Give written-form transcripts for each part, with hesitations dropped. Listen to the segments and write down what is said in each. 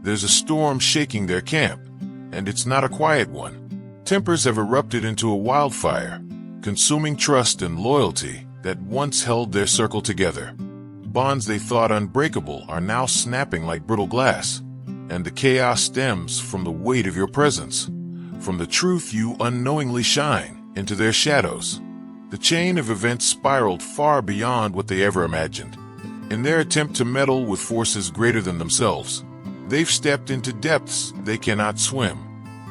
There's a storm shaking their camp, and it's not a quiet one. Tempers have erupted into a wildfire, consuming trust and loyalty that once held their circle together. Bonds they thought unbreakable are now snapping like brittle glass, and the chaos stems from the weight of your presence, from the truth you unknowingly shine into their shadows. The chain of events spiraled far beyond what they ever imagined. In their attempt to meddle with forces greater than themselves, they've stepped into depths they cannot swim.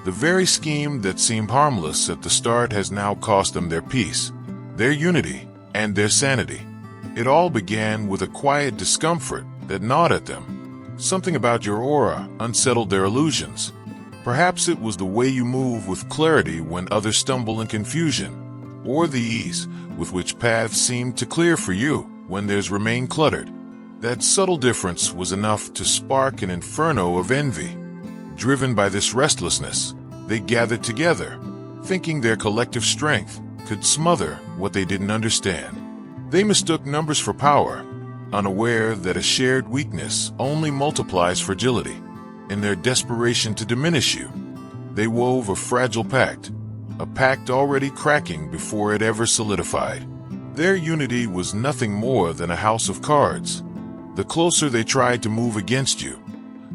The very scheme that seemed harmless at the start has now cost them their peace, their unity, and their sanity. It all began with a quiet discomfort that gnawed at them. Something about your aura unsettled their illusions. Perhaps it was the way you move with clarity when others stumble in confusion, or the ease with which paths seem to clear for you when theirs remain cluttered. That subtle difference was enough to spark an inferno of envy. Driven by this restlessness, they gathered together, thinking their collective strength could smother what they didn't understand. They mistook numbers for power, unaware that a shared weakness only multiplies fragility. In their desperation to diminish you, they wove a fragile pact, a pact already cracking before it ever solidified. Their unity was nothing more than a house of cards. The closer they tried to move against you,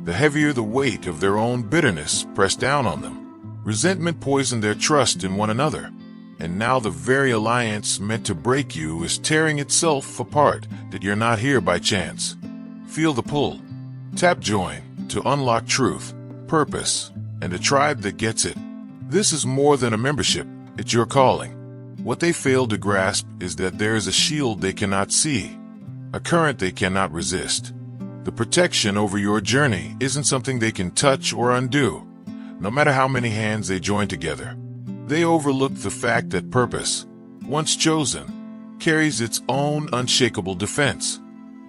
the heavier the weight of their own bitterness pressed down on them. Resentment poisoned their trust in one another, and now the very alliance meant to break you is tearing itself apart that you're not here by chance. Feel the pull. Tap join to unlock truth, purpose, and a tribe that gets it. This is more than a membership, it's your calling. What they fail to grasp is that there is a shield they cannot see, a current they cannot resist. The protection over your journey isn't something they can touch or undo, no matter how many hands they join together. They overlook the fact that purpose, once chosen, carries its own unshakable defense.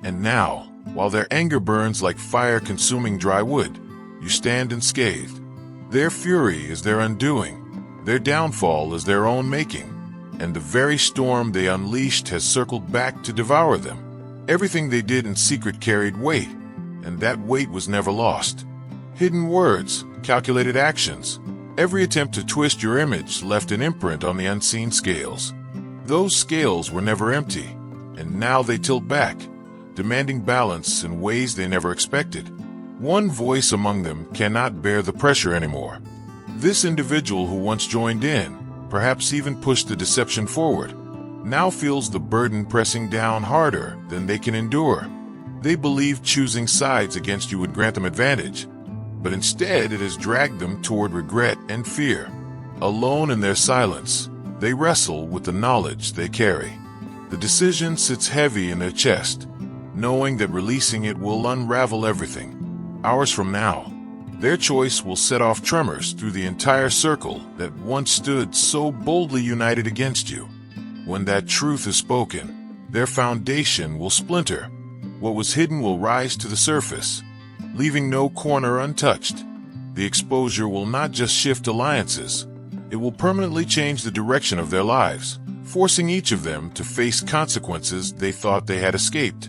And now, while their anger burns like fire consuming dry wood, you stand unscathed. Their fury is their undoing, their downfall is their own making, and the very storm they unleashed has circled back to devour them. Everything they did in secret carried weight, and that weight was never lost. Hidden words, calculated actions, every attempt to twist your image left an imprint on the unseen scales. Those scales were never empty, and now they tilt back, demanding balance in ways they never expected. One voice among them cannot bear the pressure anymore. This individual who once joined in, perhaps even pushed the deception forward, now feels the burden pressing down harder than they can endure. They believed choosing sides against you would grant them advantage, but instead it has dragged them toward regret and fear. Alone in their silence, they wrestle with the knowledge they carry. The decision sits heavy in their chest, knowing that releasing it will unravel everything. Hours from now, their choice will set off tremors through the entire circle that once stood so boldly united against you. When that truth is spoken, their foundation will splinter. What was hidden will rise to the surface, leaving no corner untouched. The exposure will not just shift alliances, it will permanently change the direction of their lives, forcing each of them to face consequences they thought they had escaped.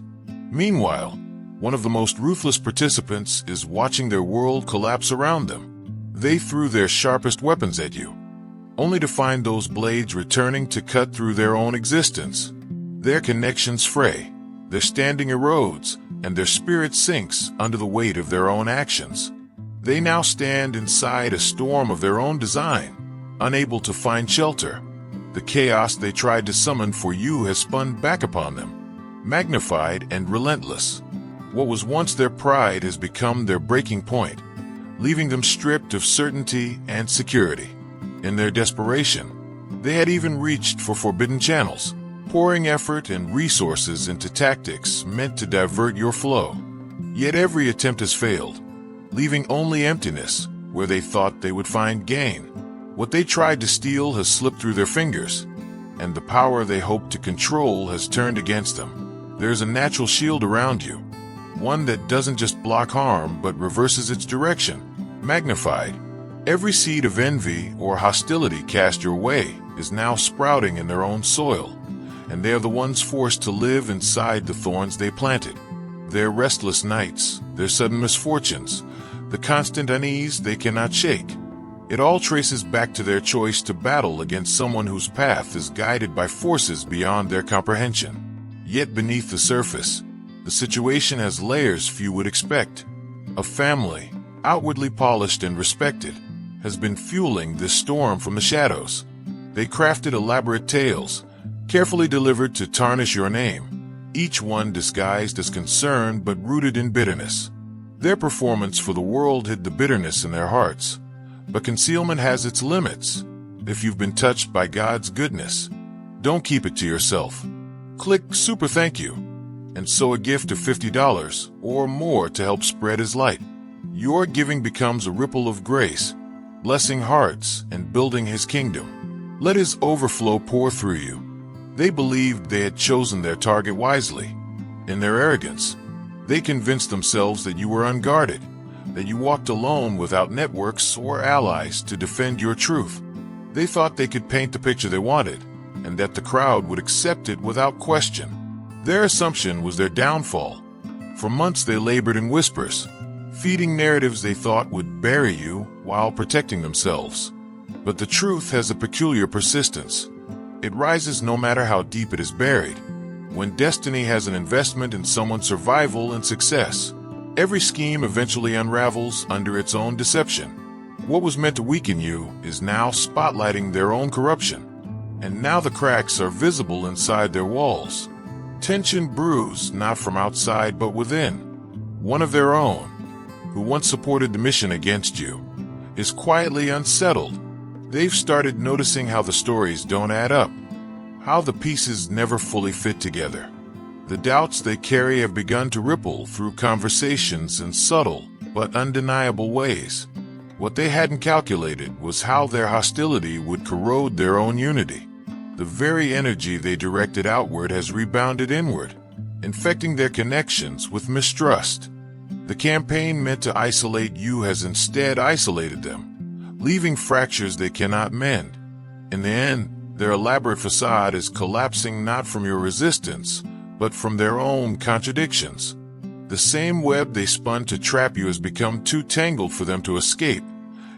Meanwhile, one of the most ruthless participants is watching their world collapse around them. They threw their sharpest weapons at you, only to find those blades returning to cut through their own existence. Their connections fray, their standing erodes, and their spirit sinks under the weight of their own actions. They now stand inside a storm of their own design, unable to find shelter. The chaos they tried to summon for you has spun back upon them, magnified and relentless. What was once their pride has become their breaking point, leaving them stripped of certainty and security. In their desperation, they had even reached for forbidden channels, pouring effort and resources into tactics meant to divert your flow. Yet every attempt has failed, leaving only emptiness where they thought they would find gain. What they tried to steal has slipped through their fingers, and the power they hoped to control has turned against them. There's a natural shield around you, one that doesn't just block harm but reverses its direction, magnified. Every seed of envy or hostility cast your way is now sprouting in their own soil, and they are the ones forced to live inside the thorns they planted. Their restless nights, their sudden misfortunes, the constant unease they cannot shake. It all traces back to their choice to battle against someone whose path is guided by forces beyond their comprehension. Yet beneath the surface, the situation has layers few would expect. A family, outwardly polished and respected, has been fueling this storm from the shadows. They crafted elaborate tales, carefully delivered to tarnish your name, each one disguised as concern but rooted in bitterness. Their performance for the world hid the bitterness in their hearts. But concealment has its limits. If you've been touched by God's goodness, don't keep it to yourself. Click Super Thank You and sow a gift of $50 or more to help spread His light. Your giving becomes a ripple of grace, blessing hearts and building His kingdom. Let His overflow pour through you. They believed they had chosen their target wisely. In their arrogance, they convinced themselves that you were unguarded, that you walked alone without networks or allies to defend your truth. They thought they could paint the picture they wanted, and that the crowd would accept it without question. Their assumption was their downfall. For months they labored in whispers, feeding narratives they thought would bury you while protecting themselves. But the truth has a peculiar persistence. It rises no matter how deep it is buried. When destiny has an investment in someone's survival and success, every scheme eventually unravels under its own deception. What was meant to weaken you is now spotlighting their own corruption. And now the cracks are visible inside their walls. Tension brews not from outside but within. One of their own, who once supported the mission against you, is quietly unsettled. They've started noticing how the stories don't add up, how the pieces never fully fit together. The doubts they carry have begun to ripple through conversations in subtle but undeniable ways. What they hadn't calculated was how their hostility would corrode their own unity. The very energy they directed outward has rebounded inward, infecting their connections with mistrust. The campaign meant to isolate you has instead isolated them, leaving fractures they cannot mend. In the end, their elaborate facade is collapsing not from your resistance, but from their own contradictions. The same web they spun to trap you has become too tangled for them to escape,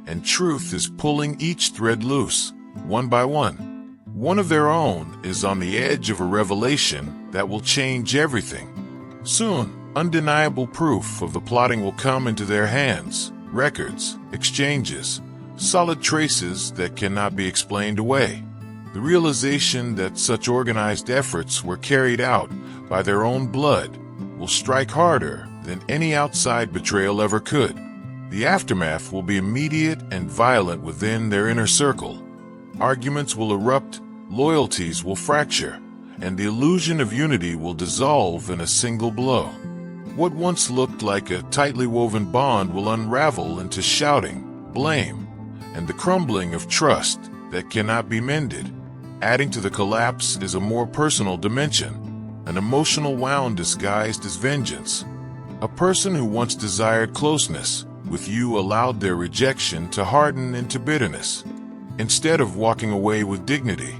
and truth is pulling each thread loose, one by one. One of their own is on the edge of a revelation that will change everything. Soon, undeniable proof of the plotting will come into their hands, records, exchanges, solid traces that cannot be explained away. The realization that such organized efforts were carried out by their own blood will strike harder than any outside betrayal ever could. The aftermath will be immediate and violent within their inner circle. Arguments will erupt, loyalties will fracture, and the illusion of unity will dissolve in a single blow. What once looked like a tightly woven bond will unravel into shouting, blame, and the crumbling of trust that cannot be mended. Adding to the collapse is a more personal dimension, an emotional wound disguised as vengeance. A person who once desired closeness with you allowed their rejection to harden into bitterness. Instead of walking away with dignity,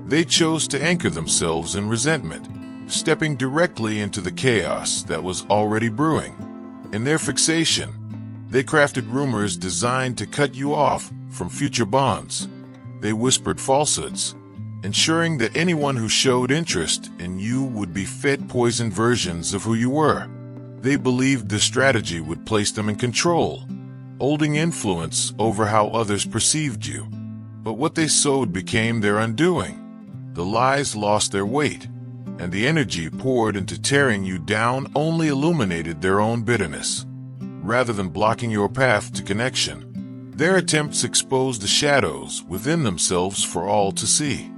they chose to anchor themselves in resentment, stepping directly into the chaos that was already brewing. In their fixation, they crafted rumors designed to cut you off from future bonds. They whispered falsehoods, ensuring that anyone who showed interest in you would be fed poisoned versions of who you were. They believed this strategy would place them in control, holding influence over how others perceived you. But what they sowed became their undoing. The lies lost their weight, and the energy poured into tearing you down only illuminated their own bitterness. Rather than blocking your path to connection, their attempts exposed the shadows within themselves for all to see.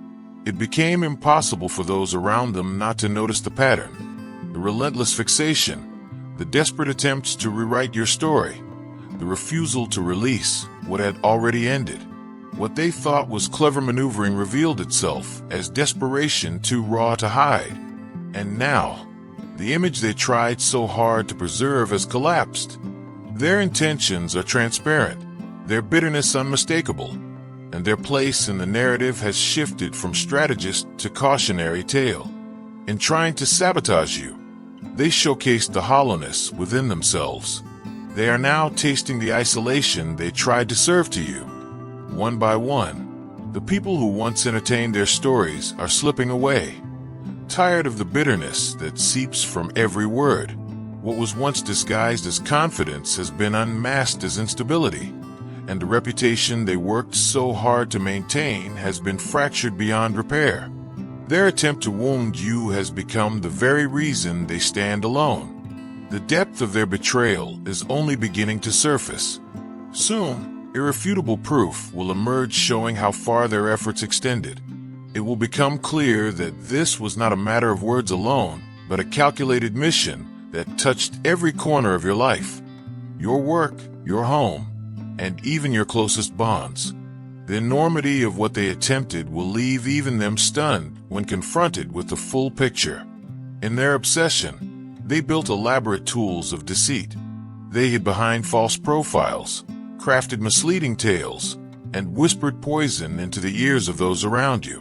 It became impossible for those around them not to notice the pattern, the relentless fixation, the desperate attempts to rewrite your story, the refusal to release what had already ended. What they thought was clever maneuvering revealed itself as desperation too raw to hide. And now, the image they tried so hard to preserve has collapsed. Their intentions are transparent, their bitterness unmistakable, and their place in the narrative has shifted from strategist to cautionary tale. In trying to sabotage you, they showcased the hollowness within themselves. They are now tasting the isolation they tried to serve to you. One by one, the people who once entertained their stories are slipping away, tired of the bitterness that seeps from every word. What was once disguised as confidence has been unmasked as instability, and the reputation they worked so hard to maintain has been fractured beyond repair. Their attempt to wound you has become the very reason they stand alone. The depth of their betrayal is only beginning to surface. Soon, irrefutable proof will emerge showing how far their efforts extended. It will become clear that this was not a matter of words alone, but a calculated mission that touched every corner of your life, your work, your home, and even your closest bonds. The enormity of what they attempted will leave even them stunned when confronted with the full picture. In their obsession, they built elaborate tools of deceit. They hid behind false profiles, crafted misleading tales, and whispered poison into the ears of those around you.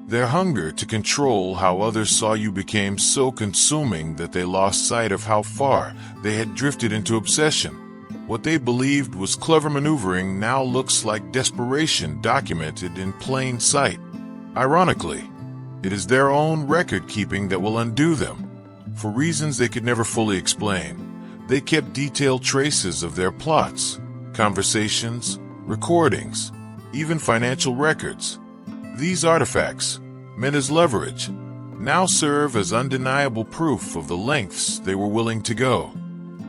Their hunger to control how others saw you became so consuming that they lost sight of how far they had drifted into obsession. What they believed was clever maneuvering now looks like desperation documented in plain sight. Ironically, it is their own record-keeping that will undo them. For reasons they could never fully explain, they kept detailed traces of their plots, conversations, recordings, even financial records. These artifacts, meant as leverage, now serve as undeniable proof of the lengths they were willing to go.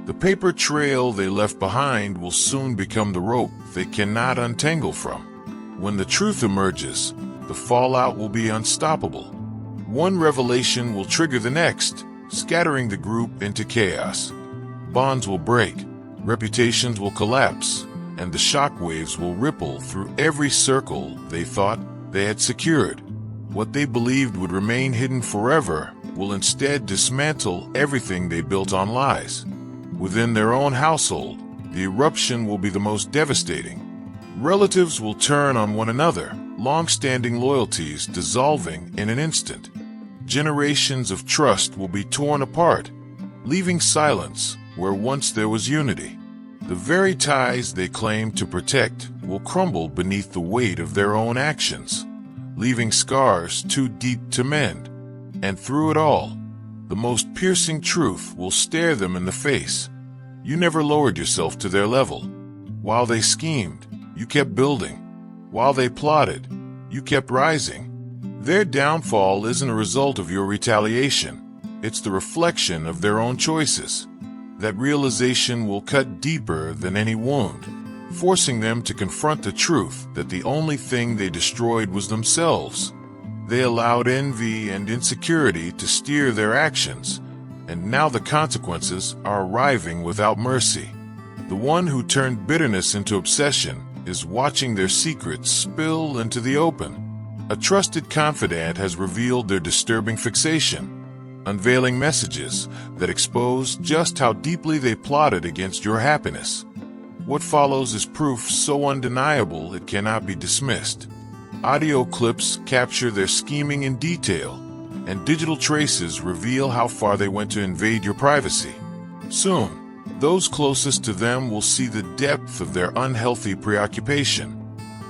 The paper trail they left behind will soon become the rope they cannot untangle from. When the truth emerges, the fallout will be unstoppable. One revelation will trigger the next, scattering the group into chaos. Bonds will break, reputations will collapse, and the shockwaves will ripple through every circle they thought they had secured. What they believed would remain hidden forever will instead dismantle everything they built on lies. Within their own household, the eruption will be the most devastating. Relatives will turn on one another, long-standing loyalties dissolving in an instant. Generations of trust will be torn apart, leaving silence where once there was unity. The very ties they claimed to protect will crumble beneath the weight of their own actions, leaving scars too deep to mend. And through it all, the most piercing truth will stare them in the face. You never lowered yourself to their level. While they schemed, you kept building. While they plotted, you kept rising. Their downfall isn't a result of your retaliation. It's the reflection of their own choices. That realization will cut deeper than any wound, forcing them to confront the truth that the only thing they destroyed was themselves. They allowed envy and insecurity to steer their actions, and now the consequences are arriving without mercy. The one who turned bitterness into obsession is watching their secrets spill into the open. A trusted confidant has revealed their disturbing fixation, unveiling messages that expose just how deeply they plotted against your happiness. What follows is proof so undeniable it cannot be dismissed. Audio clips capture their scheming in detail, and digital traces reveal how far they went to invade your privacy. Soon, those closest to them will see the depth of their unhealthy preoccupation,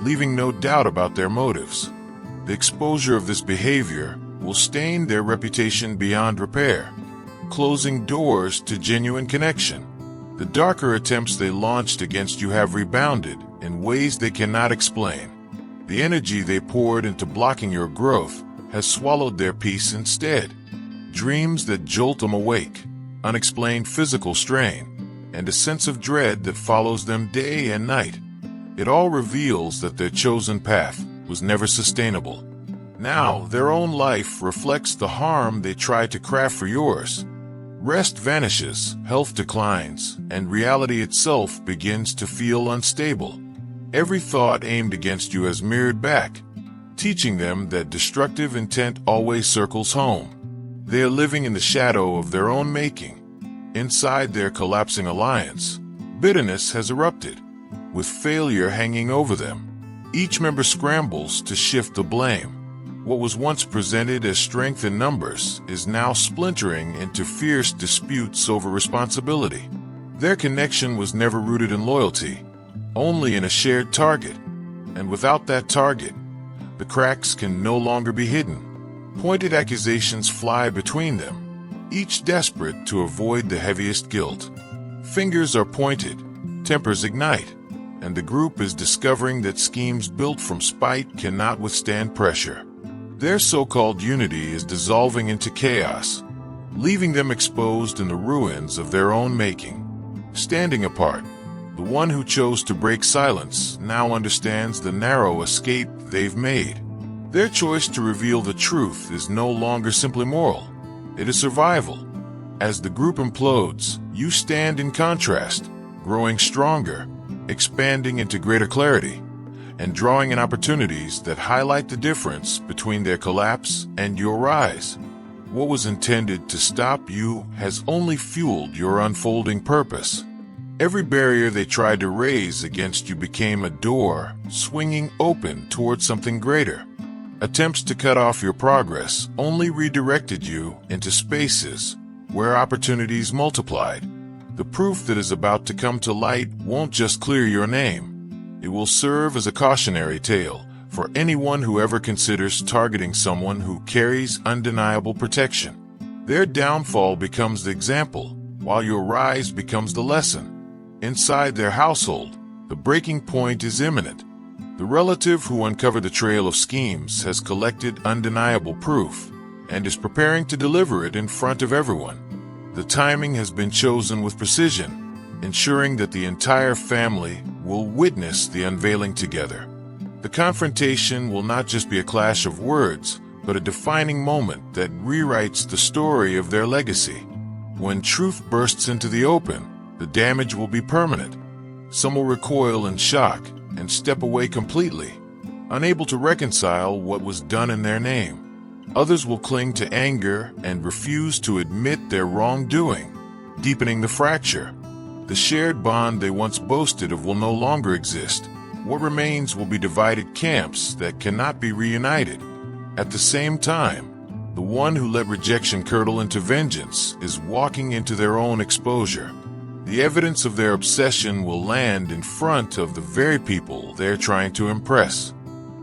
leaving no doubt about their motives. The exposure of this behavior will stain their reputation beyond repair, closing doors to genuine connection. The darker attempts they launched against you have rebounded in ways they cannot explain. The energy they poured into blocking your growth has swallowed their peace instead. Dreams that jolt them awake, unexplained physical strain, and a sense of dread that follows them day and night. It all reveals that their chosen path was never sustainable. Now, their own life reflects the harm they tried to craft for yours. Rest vanishes, health declines, and reality itself begins to feel unstable. Every thought aimed against you has mirrored back, teaching them that destructive intent always circles home. They are living in the shadow of their own making. Inside their collapsing alliance, bitterness has erupted, with failure hanging over them. Each member scrambles to shift the blame. What was once presented as strength in numbers is now splintering into fierce disputes over responsibility. Their connection was never rooted in loyalty, only in a shared target. And without that target, the cracks can no longer be hidden. Pointed accusations fly between them, each desperate to avoid the heaviest guilt. Fingers are pointed, tempers ignite, and the group is discovering that schemes built from spite cannot withstand pressure. Their so-called unity is dissolving into chaos, leaving them exposed in the ruins of their own making. Standing apart, the one who chose to break silence now understands the narrow escape they've made. Their choice to reveal the truth is no longer simply moral. It is survival. As the group implodes, you stand in contrast, growing stronger, expanding into greater clarity, and drawing in opportunities that highlight the difference between their collapse and your rise. What was intended to stop you has only fueled your unfolding purpose. Every barrier they tried to raise against you became a door swinging open towards something greater. Attempts to cut off your progress only redirected you into spaces where opportunities multiplied. The proof that is about to come to light won't just clear your name. It will serve as a cautionary tale for anyone who ever considers targeting someone who carries undeniable protection. Their downfall becomes the example, while your rise becomes the lesson. Inside their household, the breaking point is imminent. The relative who uncovered the trail of schemes has collected undeniable proof and is preparing to deliver it in front of everyone. The timing has been chosen with precision, ensuring that the entire family will witness the unveiling together. The confrontation will not just be a clash of words, but a defining moment that rewrites the story of their legacy. When truth bursts into the open, the damage will be permanent. Some will recoil in shock and step away completely, unable to reconcile what was done in their name. Others will cling to anger and refuse to admit their wrongdoing, deepening the fracture. The shared bond they once boasted of will no longer exist. What remains will be divided camps that cannot be reunited. At the same time, the one who let rejection curdle into vengeance is walking into their own exposure. The evidence of their obsession will land in front of the very people they're trying to impress.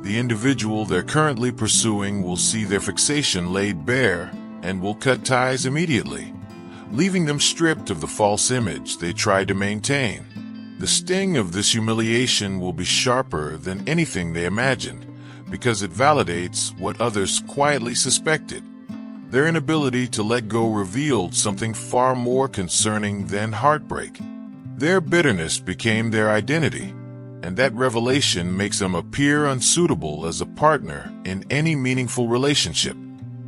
The individual they're currently pursuing will see their fixation laid bare and will cut ties immediately, leaving them stripped of the false image they tried to maintain. The sting of this humiliation will be sharper than anything they imagined, because it validates what others quietly suspected. Their inability to let go revealed something far more concerning than heartbreak. Their bitterness became their identity, and that revelation makes them appear unsuitable as a partner in any meaningful relationship.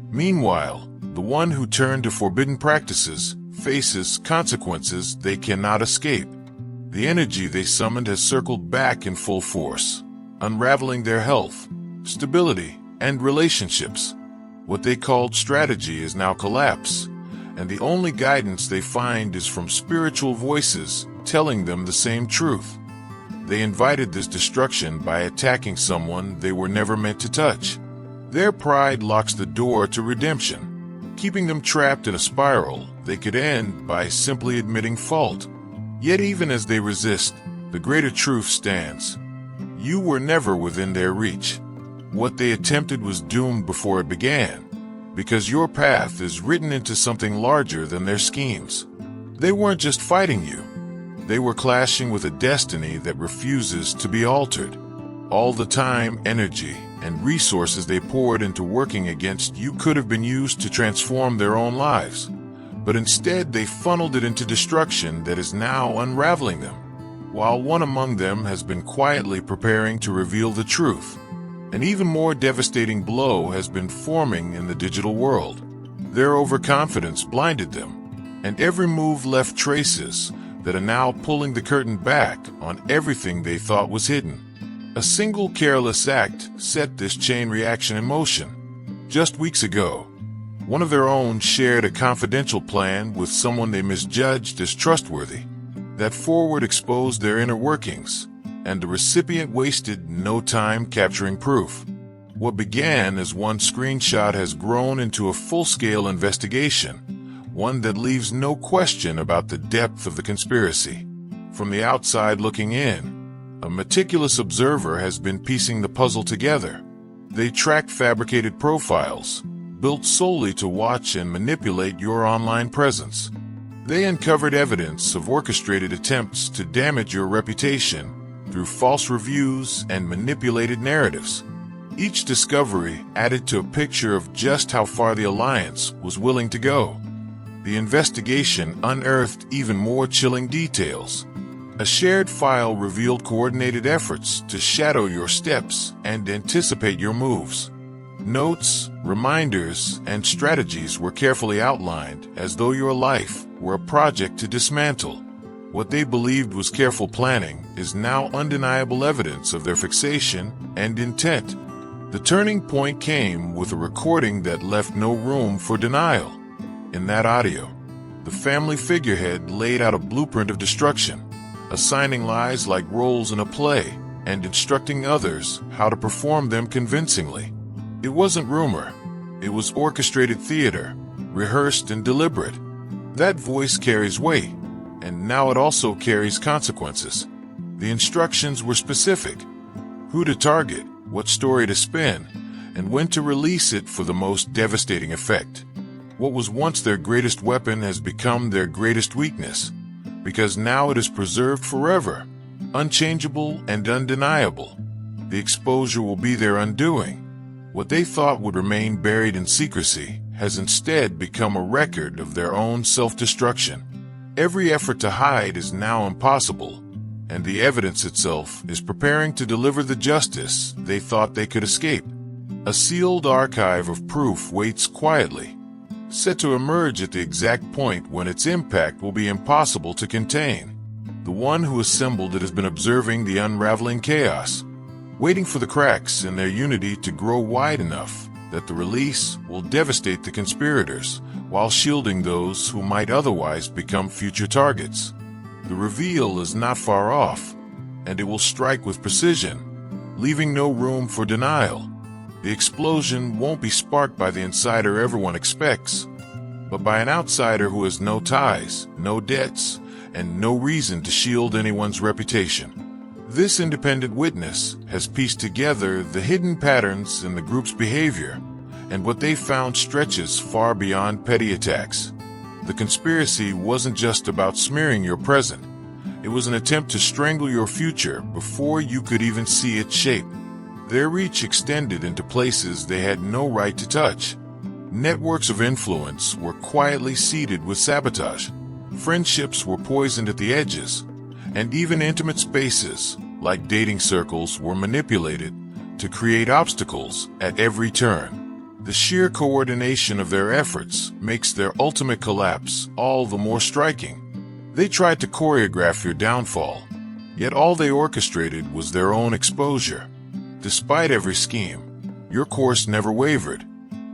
Meanwhile, the one who turned to forbidden practices faces consequences they cannot escape. The energy they summoned has circled back in full force, unraveling their health, stability, and relationships. What they called strategy is now collapse, and the only guidance they find is from spiritual voices telling them the same truth. They invited this destruction by attacking someone they were never meant to touch. Their pride locks the door to redemption, keeping them trapped in a spiral they could end by simply admitting fault. Yet even as they resist, the greater truth stands. You were never within their reach. What they attempted was doomed before it began, because your path is written into something larger than their schemes. They weren't just fighting you. They were clashing with a destiny that refuses to be altered. All the time, energy, and resources they poured into working against you could have been used to transform their own lives. But instead they funneled it into destruction that is now unraveling them, while one among them has been quietly preparing to reveal the truth. An even more devastating blow has been forming in the digital world. Their overconfidence blinded them, and every move left traces that are now pulling the curtain back on everything they thought was hidden. A single careless act set this chain reaction in motion. Just weeks ago, one of their own shared a confidential plan with someone they misjudged as trustworthy. That forward exposed their inner workings, and the recipient wasted no time capturing proof. What began as one screenshot has grown into a full-scale investigation, one that leaves no question about the depth of the conspiracy. From the outside looking in, a meticulous observer has been piecing the puzzle together. They tracked fabricated profiles, built solely to watch and manipulate your online presence. They uncovered evidence of orchestrated attempts to damage your reputation through false reviews and manipulated narratives. Each discovery added to a picture of just how far the alliance was willing to go. The investigation unearthed even more chilling details. A shared file revealed coordinated efforts to shadow your steps and anticipate your moves. Notes, reminders, and strategies were carefully outlined as though your life were a project to dismantle. What they believed was careful planning is now undeniable evidence of their fixation and intent. The turning point came with a recording that left no room for denial. In that audio, the family figurehead laid out a blueprint of destruction, assigning lies like roles in a play and instructing others how to perform them convincingly. It wasn't rumor. It was orchestrated theater, rehearsed and deliberate. That voice carries weight, and now it also carries consequences. The instructions were specific: who to target, what story to spin, and when to release it for the most devastating effect. What was once their greatest weapon has become their greatest weakness, because now it is preserved forever, unchangeable and undeniable. The exposure will be their undoing. What they thought would remain buried in secrecy has instead become a record of their own self-destruction. Every effort to hide is now impossible, and the evidence itself is preparing to deliver the justice they thought they could escape. A sealed archive of proof waits quietly, set to emerge at the exact point when its impact will be impossible to contain. The one who assembled it has been observing the unraveling chaos, waiting for the cracks in their unity to grow wide enough that the release will devastate the conspirators while shielding those who might otherwise become future targets. The reveal is not far off, and it will strike with precision, leaving no room for denial. The explosion won't be sparked by the insider everyone expects, but by an outsider who has no ties, no debts, and no reason to shield anyone's reputation. This independent witness has pieced together the hidden patterns in the group's behavior, and what they found stretches far beyond petty attacks. The conspiracy wasn't just about smearing your present. It was an attempt to strangle your future before you could even see its shape. Their reach extended into places they had no right to touch. Networks of influence were quietly seeded with sabotage. Friendships were poisoned at the edges, and even intimate spaces, like dating circles, were manipulated to create obstacles at every turn. The sheer coordination of their efforts makes their ultimate collapse all the more striking. They tried to choreograph your downfall, yet all they orchestrated was their own exposure. Despite every scheme, your course never wavered.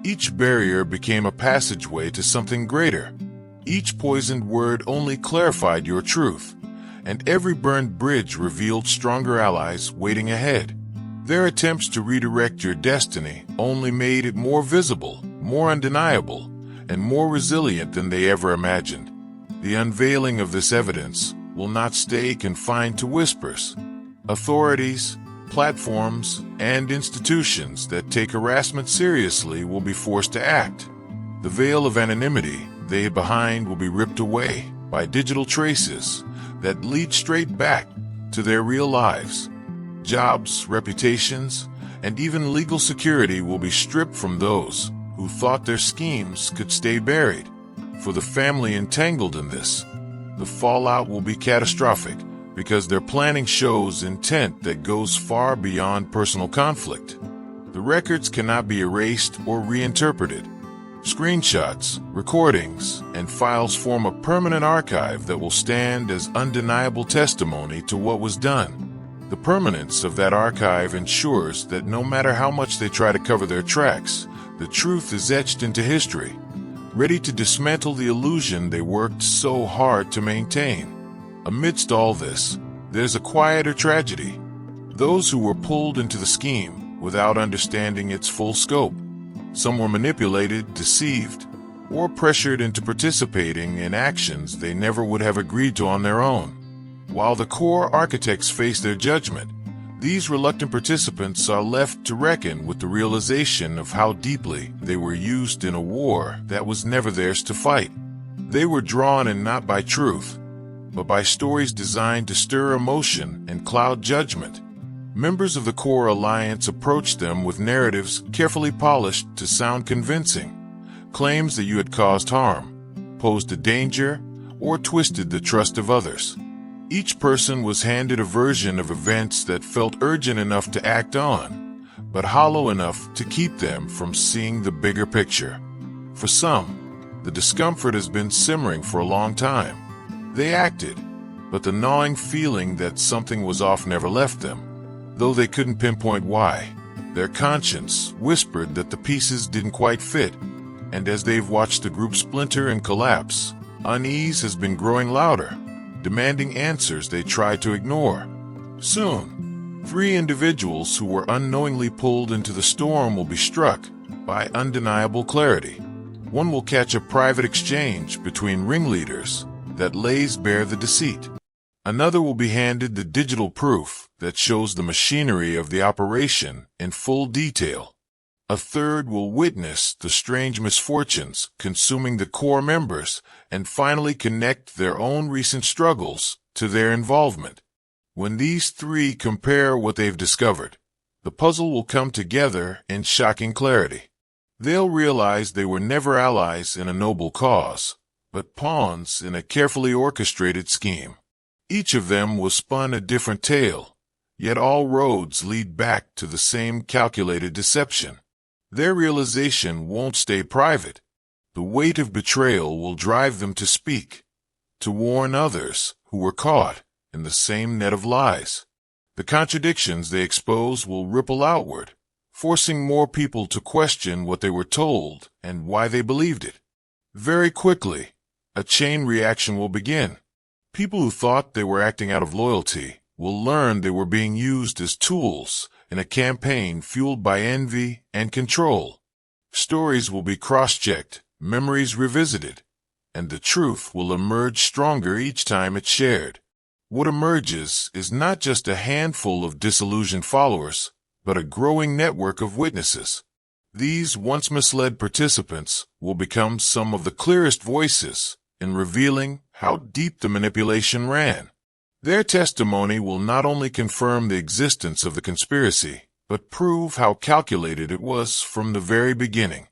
Each barrier became a passageway to something greater. Each poisoned word only clarified your truth, and every burned bridge revealed stronger allies waiting ahead. Their attempts to redirect your destiny only made it more visible, more undeniable, and more resilient than they ever imagined. The unveiling of this evidence will not stay confined to whispers. Authorities, platforms, and institutions that take harassment seriously will be forced to act. The veil of anonymity they hid behind will be ripped away by digital traces that lead straight back to their real lives. Jobs, reputations, and even legal security will be stripped from those who thought their schemes could stay buried. For the family entangled in this, the fallout will be catastrophic, because their planning shows intent that goes far beyond personal conflict. The records cannot be erased or reinterpreted. Screenshots, recordings, and files form a permanent archive that will stand as undeniable testimony to what was done. The permanence of that archive ensures that no matter how much they try to cover their tracks, the truth is etched into history, ready to dismantle the illusion they worked so hard to maintain. Amidst all this, there's a quieter tragedy. Those who were pulled into the scheme without understanding its full scope. Some were manipulated, deceived, or pressured into participating in actions they never would have agreed to on their own. While the core architects face their judgment, these reluctant participants are left to reckon with the realization of how deeply they were used in a war that was never theirs to fight. They were drawn in not by truth, but by stories designed to stir emotion and cloud judgment. Members of the core alliance approached them with narratives carefully polished to sound convincing, claims that you had caused harm, posed a danger, or twisted the trust of others. Each person was handed a version of events that felt urgent enough to act on, but hollow enough to keep them from seeing the bigger picture. For some, the discomfort has been simmering for a long time. They acted, but the gnawing feeling that something was off never left them, though they couldn't pinpoint why. Their conscience whispered that the pieces didn't quite fit, and as they've watched the group splinter and collapse, unease has been growing louder, demanding answers they tried to ignore. Soon, 3 individuals who were unknowingly pulled into the storm will be struck by undeniable clarity. One will catch a private exchange between ringleaders that lays bare the deceit. Another will be handed the digital proof that shows the machinery of the operation in full detail. A third will witness the strange misfortunes consuming the core members and finally connect their own recent struggles to their involvement. When these 3 compare what they've discovered, the puzzle will come together in shocking clarity. They'll realize they were never allies in a noble cause, but pawns in a carefully orchestrated scheme. Each of them was spun a different tale, yet all roads lead back to the same calculated deception. Their realization won't stay private. The weight of betrayal will drive them to speak, to warn others who were caught in the same net of lies. The contradictions they expose will ripple outward, forcing more people to question what they were told and why they believed it. Very quickly, a chain reaction will begin. People who thought they were acting out of loyalty will learn they were being used as tools in a campaign fueled by envy and control. Stories will be cross-checked, memories revisited, and the truth will emerge stronger each time it's shared. What emerges is not just a handful of disillusioned followers, but a growing network of witnesses. These once misled participants will become some of the clearest voices in revealing how deep the manipulation ran. Their testimony will not only confirm the existence of the conspiracy, but prove how calculated it was from the very beginning.